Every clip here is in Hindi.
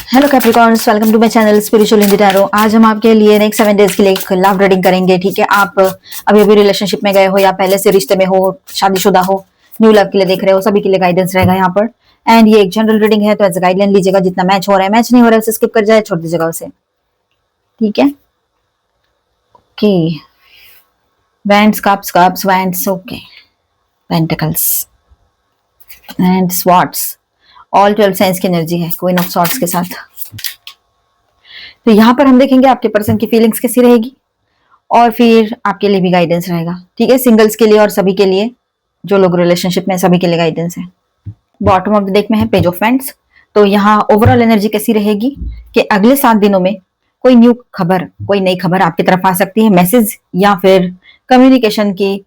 Hello Capricorns, welcome to my channel spiritual Hindi tarot. आज हम आपके लिए नेक्स्ट 7 डेज के लिए एक लव रीडिंग करेंगे। ठीक है, आप अभी अभी रिलेशनशिप में गए हो या पहले से रिश्ते में हो, शादीशुदा हो, न्यू लव के लिए देख रहे हो, सभी के लिए गाइडेंस रहेगा यहाँ पर। एंड ये एक जनरल रीडिंग है, तो एज गाइडलाइन लीजिएगा। जितना मैच हो रहा है, मैच नहीं हो रहा है उसे स्किप कर जाए, छोड़ दीजिएगा उसे। ठीक है, okay. Wands, cups, cups, wands, okay, pentacles and swords. All 12 science की एनर्जी है क्वीन ऑफ स्वॉर्ड्स के साथ। तो यहाँ पर हम देखेंगे आपके पर्सन की फीलिंग्स कैसी रहेगी और फिर आपके लिए भी गाइडेंस रहेगा। ठीक है, सिंगल्स के लिए और सभी के लिए, जो लोग रिलेशनशिप में, सभी के लिए गाइडेंस है। बॉटम ऑफ द डेक में है पेज ऑफ फ्रेंड्स। तो यहाँ ओवरऑल एनर्जी कैसी रहेगी कि अगले 7 दिनों में कोई न्यू खबर, कोई नई खबर आपकी तरफ आ सकती है, मैसेज या फिर कम्युनिकेशन की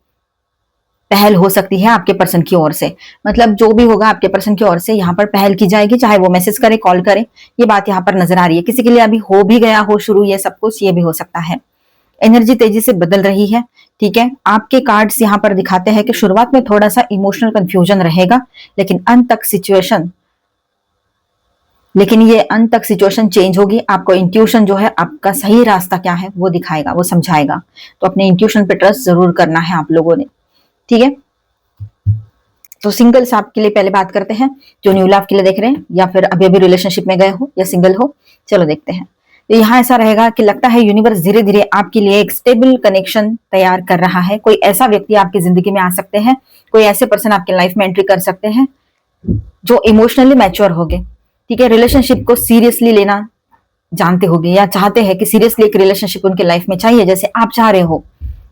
पहल हो सकती है आपके पर्सन की ओर से। मतलब जो भी होगा आपके पर्सन की ओर से यहाँ पर पहल की जाएगी, चाहे वो मैसेज करे, कॉल करे, ये बात यहाँ पर नजर आ रही है। किसी के लिए अभी हो भी गया हो शुरू ये सब कुछ, ये भी हो सकता है। एनर्जी तेजी से बदल रही है। ठीक है, आपके कार्ड्स यहाँ पर दिखाते हैं कि शुरुआत में थोड़ा सा इमोशनल कंफ्यूजन रहेगा, लेकिन अंत तक सिचुएशन चेंज होगी। आपको इंट्यूशन जो है, आपका सही रास्ता क्या है वो दिखाएगा, वो समझाएगा। तो अपने इंट्यूशन पे ट्रस्ट जरूर करना है आप लोगों ने। ठीक है, तो सिंगल्स आपके लिए पहले बात करते हैं, जो न्यू लव के लिए देख रहे हैं या फिर अभी अभी रिलेशनशिप में गए हो या सिंगल हो। चलो देखते हैं। तो यहाँ ऐसा रहेगा कि लगता है यूनिवर्स धीरे धीरे आपके लिए एक स्टेबल कनेक्शन तैयार कर रहा है। कोई ऐसा व्यक्ति आपकी जिंदगी में आ सकते हैं, कोई ऐसे पर्सन आपके लाइफ में एंट्री कर सकते हैं जो इमोशनली मैच्योर हो गए। ठीक है, रिलेशनशिप को सीरियसली लेना जानते होंगे या चाहते हैं कि सीरियसली एक रिलेशनशिप उनके लाइफ में चाहिए, जैसे आप चाह रहे हो।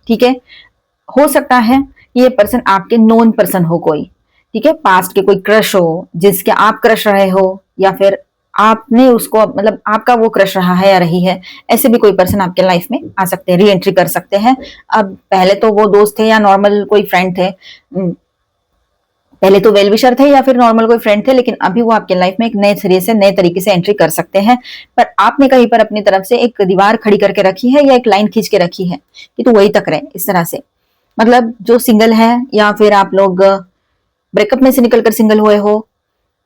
ठीक है, हो सकता है ये पर्सन आपके नोन पर्सन हो कोई। ठीक है, पास्ट के कोई क्रश हो जिसके आप क्रश रहे हो, या फिर आपने उसको, मतलब आपका वो क्रश रहा है या रही है। ऐसे भी कोई पर्सन आपके लाइफ में आ सकते हैं, री एंट्री कर सकते हैं। अब पहले तो वो दोस्त थे या नॉर्मल कोई फ्रेंड थे, पहले तो वेल विशर थे या फिर नॉर्मल कोई फ्रेंड थे, लेकिन अभी वो आपके लाइफ में एक नए सिरे से, नए तरीके से एंट्री कर सकते हैं। पर आपने कहीं पर अपनी तरफ से एक दीवार खड़ी करके रखी है या एक लाइन खींच के रखी है कि तू वही तक रहे, इस तरह से। मतलब जो सिंगल है या फिर आप लोग ब्रेकअप में से निकलकर सिंगल हुए हो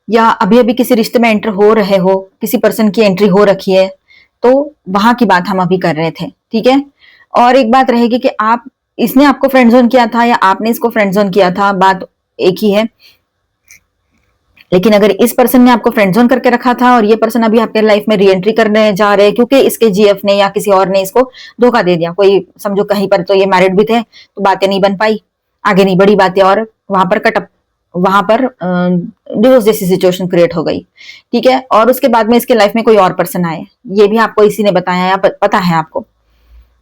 या अभी अभी किसी रिश्ते में एंटर हो रहे हो, किसी पर्सन की एंट्री हो रखी है, तो वहां की बात हम अभी कर रहे थे। ठीक है, और एक बात रहेगी कि आप, इसने आपको फ्रेंड जोन किया था या आपने इसको फ्रेंड जोन किया था, बात एक ही है। लेकिन अगर इस पर्सन ने आपको फ्रेंड जोन करके रखा था और ये पर्सन अभी आपके लाइफ में री एंट्री करने जा रहे हैं क्योंकि इसके जीएफ ने या किसी और ने इसको धोखा दे दिया, कोई समझो कहीं पर तो ये मैरिड भी थे, तो बातें नहीं बन पाई, आगे नहीं बढ़ी बातें, और वहां पर डिवोर्स जैसी सिचुएशन क्रिएट हो गई। ठीक है, और उसके बाद में इसके लाइफ में कोई और पर्सन आए, ये भी आपको इसी ने बताया या पता है आपको।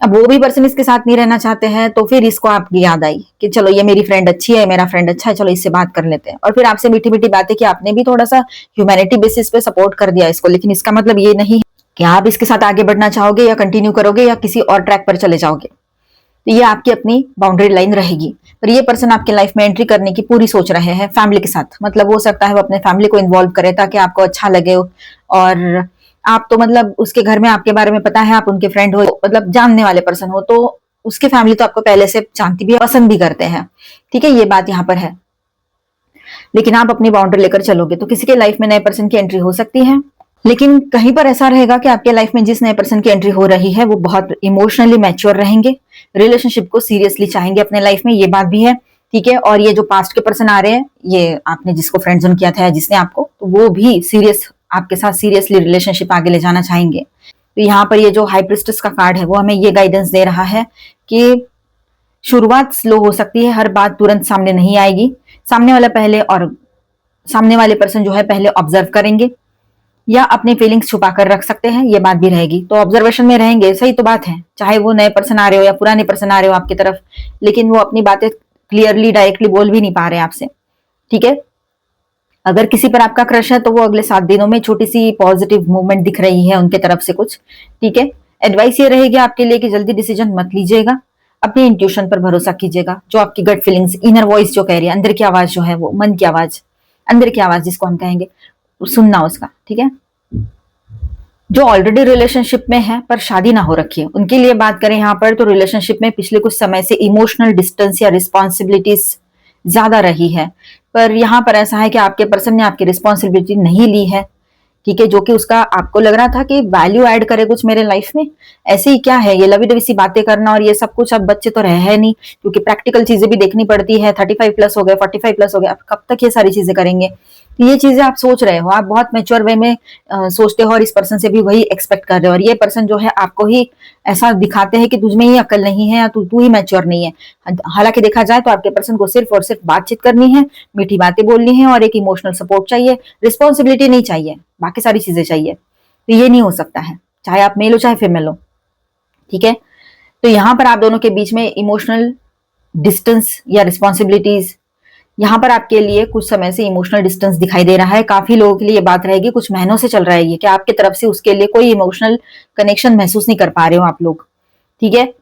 अब वो भी पर्सन इसके साथ नहीं रहना चाहते हैं, तो फिर इसको आपकी याद आई कि चलो ये मेरी फ्रेंड अच्छी है, मेरा फ्रेंड अच्छा है, चलो इससे बात कर लेते हैं। और फिर आपसे मीठी मीठी बातें कि आपने भी थोड़ा सा ह्यूमैनिटी बेसिस पे सपोर्ट कर दिया इसको, लेकिन इसका मतलब ये नहीं कि आप इसके साथ आगे बढ़ना चाहोगे या कंटिन्यू करोगे या किसी और ट्रैक पर चले जाओगे। तो ये आपकी अपनी बाउंड्री लाइन रहेगी। पर ये पर्सन आपके लाइफ में एंट्री करने की पूरी सोच रहे हैं फैमिली के साथ। मतलब हो सकता है वो अपने फैमिली को इन्वॉल्व करे ताकि आपको अच्छा लगे, और आप तो मतलब उसके घर में आपके बारे में पता है, आप उनके फ्रेंड हो, मतलब जानने वाले पर्सन हो, तो उसकी फैमिली तो आपको पहले से जानती भी है, पसंद भी करते हैं। ठीक है, ये बात यहाँ पर है। लेकिन आप अपनी बाउंड्री लेकर चलोगे तो किसी के लाइफ में नए पर्सन की एंट्री हो सकती है। लेकिन कहीं पर ऐसा रहेगा कि आपके लाइफ में जिस नए पर्सन की एंट्री हो रही है वो बहुत इमोशनली मैच्योर रहेंगे, रिलेशनशिप को सीरियसली चाहेंगे अपने लाइफ में, ये बात भी है। ठीक है, और ये जो पास्ट के पर्सन आ रहे हैं, ये आपने जिसको फ्रेंड जोन किया था या जिसने आपको, तो वो भी सीरियस, आपके साथ सीरियसली रिलेशनशिप आगे ले जाना चाहेंगे। तो यहाँ पर ये जो हाई प्रिस्टेस का कार्ड है वो हमें ये गाइडेंस दे रहा है कि शुरुआत स्लो हो सकती है, हर बात तुरंत सामने नहीं आएगी। सामने वाले पर्सन जो है पहले ऑब्जर्व करेंगे या अपनी फीलिंग्स छुपा कर रख सकते हैं, ये बात भी रहेगी। तो ऑब्जर्वेशन में रहेंगे, सही तो बात है, चाहे वो नए पर्सन आ रहे हो या पुराने पर्सन आ रहे हो आपकी तरफ, लेकिन वो अपनी बातें क्लियरली डायरेक्टली बोल भी नहीं पा रहे आपसे। ठीक है, अगर किसी पर आपका क्रश है तो वो अगले 7 दिनों में छोटी सी पॉजिटिव मूवमेंट दिख रही है उनके तरफ से कुछ। ठीक है, एडवाइस ये रहेगी आपके लिए कि जल्दी डिसीजन मत लीजिएगा, अपने इंट्यूशन पर भरोसा कीजिएगा, जो आपकी गट फीलिंग्स, इनर वॉइस जो कह रही है, अंदर की आवाज जो है, वो मन की आवाज, अंदर की आवाज जिसको हम कहेंगे, सुनना उसका। ठीक है, जो ऑलरेडी रिलेशनशिप में है पर शादी ना हो रखी है उनके लिए बात करें यहाँ पर, तो रिलेशनशिप में पिछले कुछ समय से इमोशनल डिस्टेंस या रिस्पॉन्सिबिलिटीज ज्यादा रही है। पर यहाँ पर ऐसा है कि आपके पर्सन ने आपकी रिस्पॉन्सिबिलिटी नहीं ली है ठीक है, जो कि उसका आपको लग रहा था कि वैल्यू ऐड करे कुछ मेरे लाइफ में, ऐसे ही क्या है ये लवी डवी सी बातें करना और ये सब कुछ। अब बच्चे तो रहे नहीं, क्योंकि प्रैक्टिकल चीजें भी देखनी पड़ती है। 35 प्लस हो गए, 45 प्लस हो गए, अब कब तक ये सारी चीजें करेंगे? तो ये चीजें आप सोच रहे हो, आप बहुत मेच्योर वे में सोचते हो और इस पर्सन से भी वही एक्सपेक्ट कर रहे हो, और ये पर्सन जो है आपको ही ऐसा दिखाते हैं कि तुझमें ही अकल नहीं है या तू ही मैच्योर नहीं है। हालांकि देखा जाए तो आपके पर्सन को सिर्फ और सिर्फ बातचीत करनी है, मीठी बातें बोलनी है और एक इमोशनल सपोर्ट चाहिए, रिस्पॉन्सिबिलिटी नहीं चाहिए, बाकी सारी चीजें चाहिए। तो ये नहीं हो सकता है, चाहे आप मेल हो चाहे फीमेल हो। ठीक है, तो यहां पर आप दोनों के बीच में इमोशनल डिस्टेंस या रिस्पॉन्सिबिलिटीज, यहाँ पर आपके लिए कुछ समय से इमोशनल डिस्टेंस दिखाई दे रहा है। काफी लोगों के लिए ये बात रहेगी, कुछ महीनों से चल रहा है ये, कि आपकी तरफ से उसके लिए कोई इमोशनल कनेक्शन महसूस नहीं कर पा रहे हो आप लोग। ठीक है,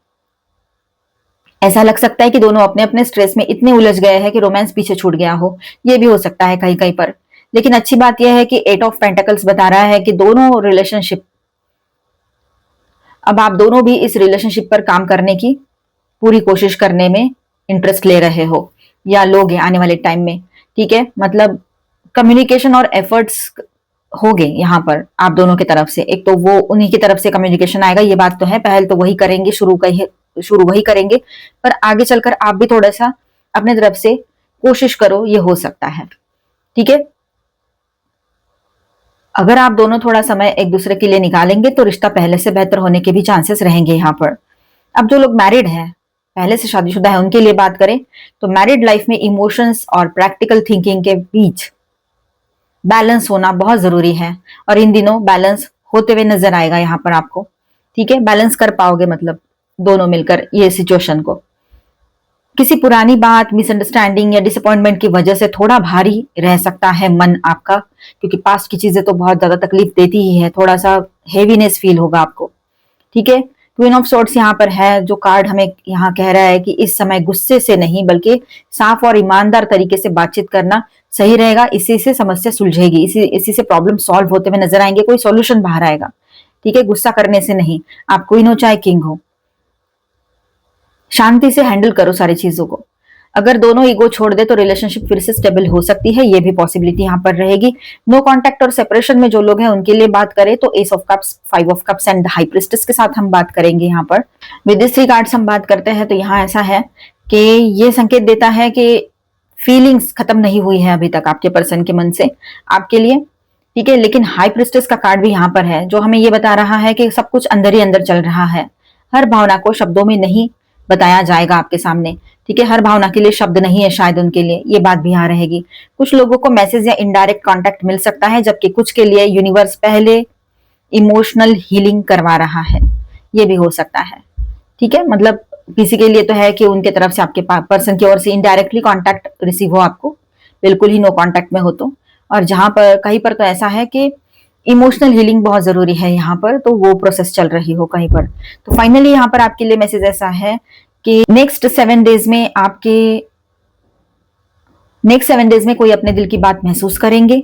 ऐसा लग सकता है कि दोनों अपने अपने स्ट्रेस में इतने उलझ गए हैं कि रोमांस पीछे छूट गया हो, ये भी हो सकता है कहीं कहीं पर। लेकिन अच्छी बात यह है कि 8 ऑफ पेंटिकल्स बता रहा है कि दोनों रिलेशनशिप, अब आप दोनों भी इस रिलेशनशिप पर काम करने की पूरी कोशिश करने में इंटरेस्ट ले रहे हो या लोगे आने वाले टाइम में। ठीक है, मतलब कम्युनिकेशन और एफर्ट्स होंगे यहाँ पर आप दोनों की तरफ से। एक तो वो उन्हीं की तरफ से कम्युनिकेशन आएगा, ये बात तो है, पहल तो वही करेंगे, शुरू वही करेंगे, पर आगे चलकर आप भी थोड़ा सा अपने तरफ से कोशिश करो, ये हो सकता है। ठीक है, अगर आप दोनों थोड़ा समय एक दूसरे के लिए निकालेंगे तो रिश्ता पहले से बेहतर होने के भी चांसेस रहेंगे यहाँ पर। अब जो लोग मैरिड हैं, पहले से शादीशुदा है, उनके लिए बात करें तो मैरिड लाइफ में इमोशंस और प्रैक्टिकल थिंकिंग के बीच बैलेंस होना बहुत जरूरी है, और इन दिनों बैलेंस होते हुए नजर आएगा यहाँ पर आपको। ठीक है, बैलेंस कर पाओगे, मतलब दोनों मिलकर ये सिचुएशन को। किसी पुरानी बात, मिसअंडरस्टैंडिंग या डिसअपॉइंटमेंट की वजह से थोड़ा भारी रह सकता है मन आपका, क्योंकि पास्ट की चीजें तो बहुत ज्यादा तकलीफ देती ही है, थोड़ा सा हेवीनेस फील होगा आपको। ठीक है, क्वीन ऑफ सोर्ट्स यहाँ पर है, जो कार्ड हमें यहाँ कह रहा है कि इस समय गुस्से से नहीं बल्कि साफ और ईमानदार तरीके से बातचीत करना सही रहेगा। इसी से समस्या सुलझेगी, इसी से प्रॉब्लम सॉल्व होते हुए नजर आएंगे, कोई सॉल्यूशन बाहर आएगा। ठीक है, गुस्सा करने से नहीं, आप क्वीन हो चाहे किंग हो, शांति से हैंडल करो सारी चीजों को। अगर दोनों ईगो छोड़ दे तो रिलेशनशिप फिर से स्टेबल हो सकती है, ये भी पॉसिबिलिटी यहाँ पर रहेगी। नो कांटेक्ट और सेपरेशन में जो लोग हैं उनके लिए बात करें तो S of cups, 5 of cups and high priestess के साथ हम बात करेंगे। यहाँ पर विद दिस 3 कार्ड्स हम बात करते हैं तो यहाँ ऐसा है कि ये संकेत देता है कि फीलिंग्स खत्म नहीं हुई है अभी तक आपके पर्सन के मन से आपके लिए। ठीक है, लेकिन हाई प्रिस्टेस का कार्ड भी यहाँ पर है, जो हमें ये बता रहा है कि सब कुछ अंदर ही अंदर चल रहा है, हर भावना को शब्दों में नहीं बताया जाएगा आपके सामने। ठीक है, हर भावना के लिए शब्द नहीं है शायद उनके लिए, ये बात भी यहाँ रहेगी। कुछ लोगों को मैसेज या इनडायरेक्ट कांटेक्ट मिल सकता है, जबकि कुछ के लिए यूनिवर्स पहले इमोशनल हीलिंग करवा रहा है, ये भी हो सकता है। ठीक है, मतलब किसी के लिए तो है कि उनके तरफ से आपके पर्सन की ओर से इनडायरेक्टली कांटेक्ट रिसीव हो आपको, बिल्कुल ही नो कांटेक्ट में हो तो, और जहां पर कहीं पर तो ऐसा है कि इमोशनल हीलिंग बहुत जरूरी है यहाँ पर, तो वो प्रोसेस चल रही हो कहीं पर। तो फाइनली यहाँ पर आपके लिए मैसेज ऐसा है कि नेक्स्ट 7 डेज में कोई अपने दिल की बात महसूस करेंगे।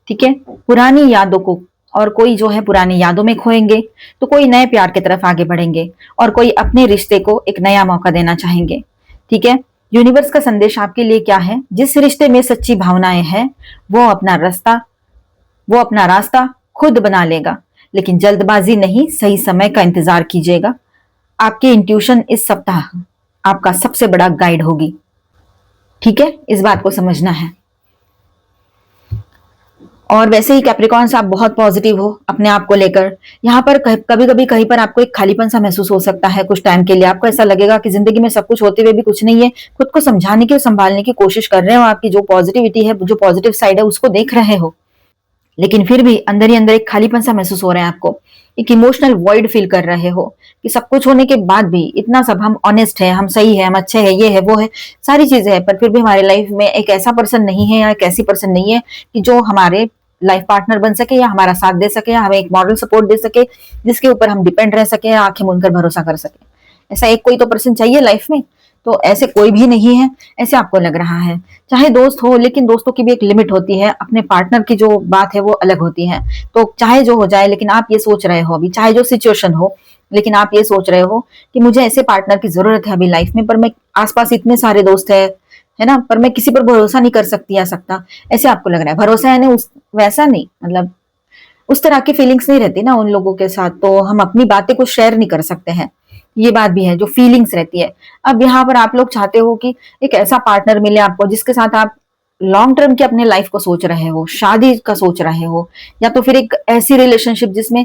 ठीक है, पुरानी यादों को, और कोई जो है पुरानी यादों में खोएंगे, तो कोई नए प्यार की तरफ आगे बढ़ेंगे, और कोई अपने रिश्ते को एक नया मौका देना चाहेंगे। ठीक है, यूनिवर्स का संदेश आपके लिए क्या है? जिस रिश्ते में सच्ची भावनाएं हैं वो अपना रास्ता खुद बना लेगा, लेकिन जल्दबाजी नहीं, सही समय का इंतजार कीजिएगा। आपकी इंट्यूशन इस सप्ताह आपका सबसे बड़ा गाइड होगी। ठीक है, इस बात को समझना है। और वैसे ही कैप्रिकॉन्स, आप बहुत पॉजिटिव हो अपने आप को लेकर। यहाँ पर कभी कभी कहीं पर आपको एक खालीपन सा महसूस हो सकता है, कुछ टाइम के लिए आपको ऐसा लगेगा कि जिंदगी में सब कुछ होते हुए भी कुछ नहीं है। खुद को समझाने की और संभालने की कोशिश कर रहे हो, आपकी जो पॉजिटिविटी है, जो पॉजिटिव साइड है, उसको देख रहे हो, लेकिन फिर भी अंदर ही अंदर एक खालीपन सा महसूस हो रहा है आपको, एक इमोशनल वॉइड फील कर रहे हो कि सब कुछ होने के बाद भी इतना सब हम ऑनेस्ट है, हम सही है, हम अच्छे है, ये है वो है, सारी चीजें हैं, पर फिर भी हमारे लाइफ में एक ऐसा पर्सन नहीं है या एक ऐसी पर्सन नहीं है कि जो हमारे लाइफ पार्टनर बन सके या हमारा साथ दे सके या हमें एक मॉरल सपोर्ट दे सके, जिसके ऊपर हम डिपेंड रह सके या आंखें मूंद कर भरोसा कर सके। ऐसा एक कोई तो पर्सन चाहिए लाइफ में, तो ऐसे कोई भी नहीं है, ऐसे आपको लग रहा है। चाहे दोस्त हो, लेकिन दोस्तों की भी एक लिमिट होती है, अपने पार्टनर की जो बात है वो अलग होती है। तो चाहे जो हो जाए, लेकिन आप ये सोच रहे हो अभी, चाहे जो सिचुएशन हो, लेकिन आप ये सोच रहे हो कि मुझे ऐसे पार्टनर की जरूरत है अभी लाइफ में, पर मैं आसपास इतने सारे दोस्त है ना, पर मैं किसी पर भरोसा नहीं कर सकती या सकता, ऐसे आपको लग रहा है। भरोसा यानी वैसा नहीं, मतलब उस तरह की फीलिंग्स नहीं रहती ना उन लोगों के साथ, तो हम अपनी बातें को शेयर नहीं कर सकते हैं। ये बात भी है, जो फीलिंग्स रहती है। अब यहाँ पर आप लोग चाहते हो कि एक ऐसा पार्टनर मिले आपको जिसके साथ आप लॉन्ग टर्म की अपने लाइफ को सोच रहे हो, शादी का सोच रहे हो, या तो फिर एक ऐसी रिलेशनशिप जिसमें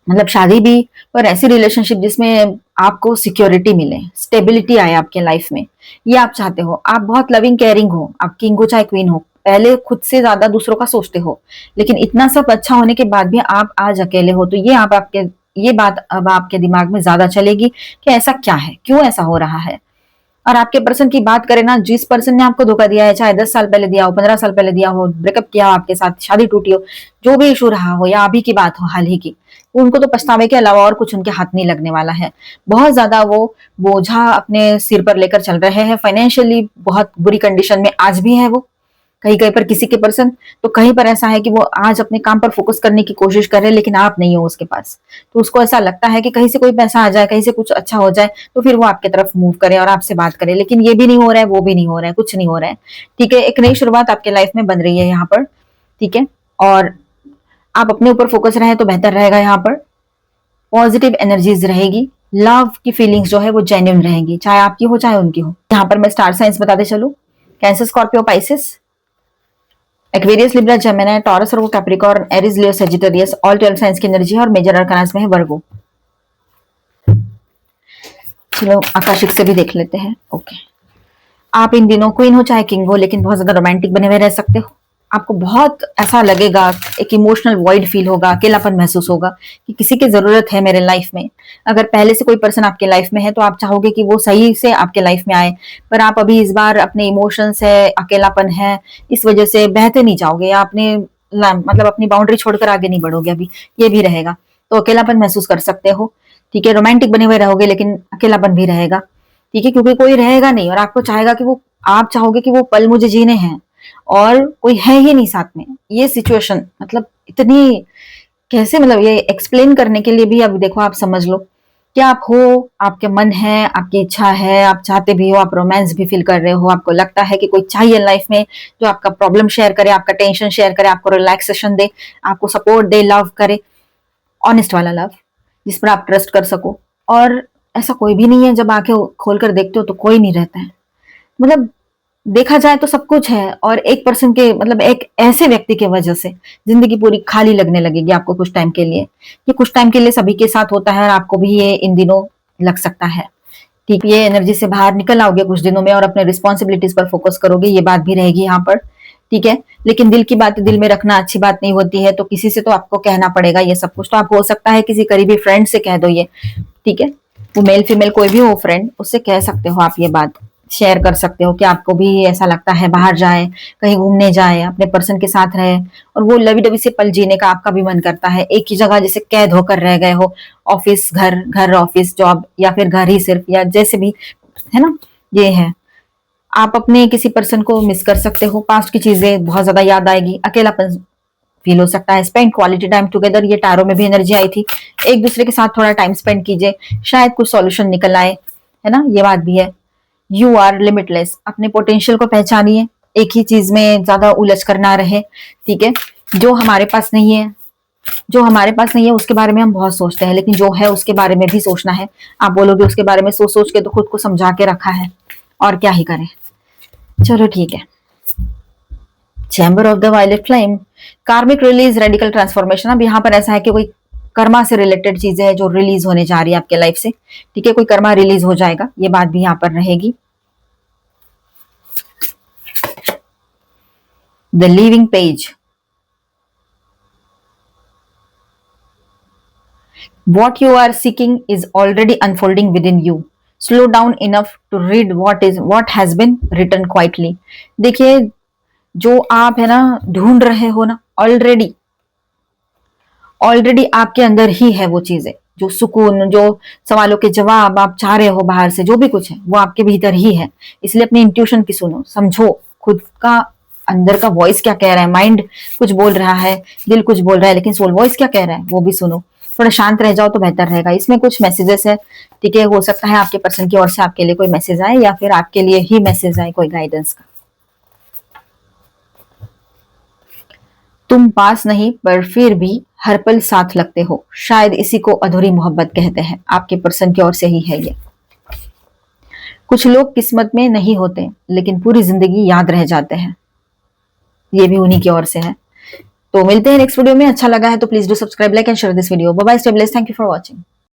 मतलब शादी भी, पर ऐसी रिलेशनशिप जिसमें आपको सिक्योरिटी मिले, स्टेबिलिटी आए आपके लाइफ में। ये आप चाहते हो। आप बहुत लविंग केयरिंग हो, आप किंग हो चाहे क्वीन हो, पहले खुद से ज्यादा दूसरों का सोचते हो, लेकिन इतना सब अच्छा होने के बाद भी आप आज अकेले हो। तो ये आप आपके ये बात अब आपके दिमाग में ज्यादा चलेगी कि ऐसा क्या है, क्यों ऐसा हो रहा है। और आपके पर्सन की बात करें ना, जिस पर्सन ने आपको धोखा दिया है, चाहे 10 साल पहले दिया हो, 15 साल पहले दिया हो, ब्रेकअप किया हो आपके साथ, शादी टूटी हो, जो भी इशू रहा हो, या अभी की बात हो हाल ही की, उनको तो पछतावे के अलावा और कुछ उनके हाथ नहीं लगने वाला है। बहुत ज्यादा वो बोझा अपने सिर पर लेकर चल रहे हैं, फाइनेंशियली बहुत बुरी कंडीशन में आज भी है वो। कहीं कहीं पर किसी के पर्सन, तो कहीं पर ऐसा है कि वो आज अपने काम पर फोकस करने की कोशिश कर रहे हैं, लेकिन आप नहीं हो उसके पास। तो उसको ऐसा लगता है कि कहीं से कोई पैसा आ जाए, कहीं से कुछ अच्छा हो जाए, तो फिर वो आपके तरफ मूव करे और आपसे बात करे, लेकिन ये भी नहीं हो रहा है, वो भी नहीं हो रहा है, कुछ नहीं हो रहा है। ठीक है, एक नई शुरुआत आपके लाइफ में बन रही है यहाँ पर। ठीक है, और आप अपने ऊपर फोकस रहे तो बेहतर रहेगा। यहाँ पर पॉजिटिव एनर्जीज रहेगी, लव की फीलिंग्स जो है वो जेन्युइन रहेंगी, चाहे आपकी हो चाहे उनकी हो। यहाँ पर मैं स्टार साइंस बताते चलूं, cancer, Scorpio, Pisces, Aquarius, Libra, Gemini, taurus और कैप्रिकॉर्न, एरीज, लियो, सेजिटेरियस, ऑल 12 साइंस की एनर्जी है और मेजर अरकानास में है वर्गो। चलो आकाशिक से भी देख लेते हैं। ओके, आप इन दिनों क्वीन हो चाहे किंग हो, लेकिन बहुत ज्यादा रोमांटिक बने हुए रह सकते हो। आपको बहुत ऐसा लगेगा, एक इमोशनल वॉइड फील होगा, अकेलापन महसूस होगा कि किसी की जरूरत है मेरे लाइफ में। अगर पहले से कोई पर्सन आपके लाइफ में है तो आप चाहोगे कि वो सही से आपके लाइफ में आए, पर आप अभी इस बार अपने इमोशंस है, अकेलापन है, इस वजह से बहते नहीं जाओगे, या अपने मतलब अपनी बाउंड्री छोड़कर आगे नहीं बढ़ोगे अभी, ये भी रहेगा। तो अकेलापन महसूस कर सकते हो। ठीक है, रोमांटिक बने हुए रहोगे लेकिन अकेलापन भी रहेगा। ठीक है, क्योंकि कोई रहेगा नहीं और आपको चाहेगा कि वो, आप चाहोगे कि वो पल मुझे जीने हैं और कोई है ही नहीं साथ में। ये सिचुएशन मतलब इतनी, कैसे मतलब ये एक्सप्लेन करने के लिए भी, अब देखो आप समझ लो कि आप हो, आपके मन है, आपकी इच्छा है, आप चाहते भी हो, आप रोमांस भी फील कर रहे हो, आपको लगता है कि कोई चाहिए लाइफ में जो आपका प्रॉब्लम शेयर करे, आपका टेंशन शेयर करे, आपको रिलैक्सेशन दे, आपको सपोर्ट दे, लव करे, ऑनेस्ट वाला लव जिस पर आप ट्रस्ट कर सको। और ऐसा कोई भी नहीं है, जब आंखें खोलकर देखते हो तो कोई नहीं रहता है। मतलब देखा जाए तो सब कुछ है, और एक पर्सन के मतलब एक ऐसे व्यक्ति की वजह से जिंदगी पूरी खाली लगने लगेगी आपको कुछ टाइम के लिए। ये कुछ टाइम के लिए सभी के साथ होता है और आपको भी ये इन दिनों लग सकता है। ठीक, ये एनर्जी से बाहर निकल आओगे कुछ दिनों में और अपने रिस्पॉन्सिबिलिटीज पर फोकस करोगे, ये बात भी रहेगी यहाँ पर। ठीक है, लेकिन दिल की बात दिल में रखना अच्छी बात नहीं होती है, तो किसी से तो आपको कहना पड़ेगा ये सब कुछ। तो आप हो सकता है किसी करीबी फ्रेंड से कह दो ये। ठीक है, वो मेल फीमेल कोई भी हो फ्रेंड, उससे कह सकते हो आप ये बात, शेयर कर सकते हो कि आपको भी ऐसा लगता है बाहर जाए, कहीं घूमने जाए, अपने पर्सन के साथ रहे, और वो लवी डबी से पल जीने का आपका भी मन करता है। एक ही जगह जैसे कैद होकर रह गए हो, ऑफिस घर, घर ऑफिस जॉब, या फिर घर ही सिर्फ, या जैसे भी है ना, ये है। आप अपने किसी पर्सन को मिस कर सकते हो, पास्ट की चीजें बहुत ज्यादा याद आएगी, अकेलापन फील हो सकता है। स्पेंड क्वालिटी टाइम टुगेदर, ये टारो में भी एनर्जी आई थी, एक दूसरे के साथ थोड़ा टाइम स्पेंड कीजिए, शायद कुछ सॉल्यूशन निकल आए, है ना, ये बात भी है। यू आर लिमिटलेस, अपने पोटेंशियल को पहचानिए, एक ही चीज में ज्यादा उलझ कर ना रहे। ठीक है, जो हमारे पास नहीं है, जो हमारे पास नहीं है उसके बारे में हम बहुत सोचते हैं, लेकिन जो है उसके बारे में भी सोचना है। आप बोलोगे उसके बारे में सोच सोच के तो खुद को समझा के रखा है, और क्या ही करें। चलो ठीक है, chamber of the violet flame, karmic release, radical transformation. अब यहाँ पर ऐसा है कि कोई कर्मा से रिलेटेड चीजें है जो रिलीज होने जा रही है आपके लाइफ से। ठीक है, कोई कर्मा रिलीज हो जाएगा, ये बात भी यहाँ पर रहेगी। The living page, what you are seeking is already unfolding within you. Slow down enough to read what has been written quietly. देखिए, जो आप है ना ढूंढ रहे हो ना, ऑलरेडी ऑलरेडी आपके अंदर ही है वो चीजें, जो सुकून, जो सवालों के जवाब आप चाह रहे हो बाहर से, जो भी कुछ है वो आपके भीतर ही है। इसलिए अपनी इंट्यूशन की सुनो, समझो खुद का अंदर का वॉइस क्या कह रहा है। माइंड कुछ बोल रहा है, दिल कुछ बोल रहा है, लेकिन सोल वॉइस क्या कह रहा है वो भी सुनो। थोड़ा शांत रह जाओ तो बेहतर रहेगा। इसमें कुछ मैसेजेस है, ठीक है, हो सकता है आपके पर्सन की ओर से आपके लिए कोई मैसेज आए, या फिर आपके लिए ही मैसेज आए कोई गाइडेंस का। तुम पास नहीं पर फिर भी हर पल साथ लगते हो, शायद इसी को अधूरी मोहब्बत कहते हैं। आपके पर्सन की ओर से ही है ये। कुछ लोग किस्मत में नहीं होते लेकिन पूरी जिंदगी याद रह जाते हैं, ये भी उन्हीं की ओर से है। तो मिलते हैं नेक्स्ट वीडियो में। अच्छा लगा है तो please do subscribe, like and share this video. Bye bye, stay blessed, thank you for watching.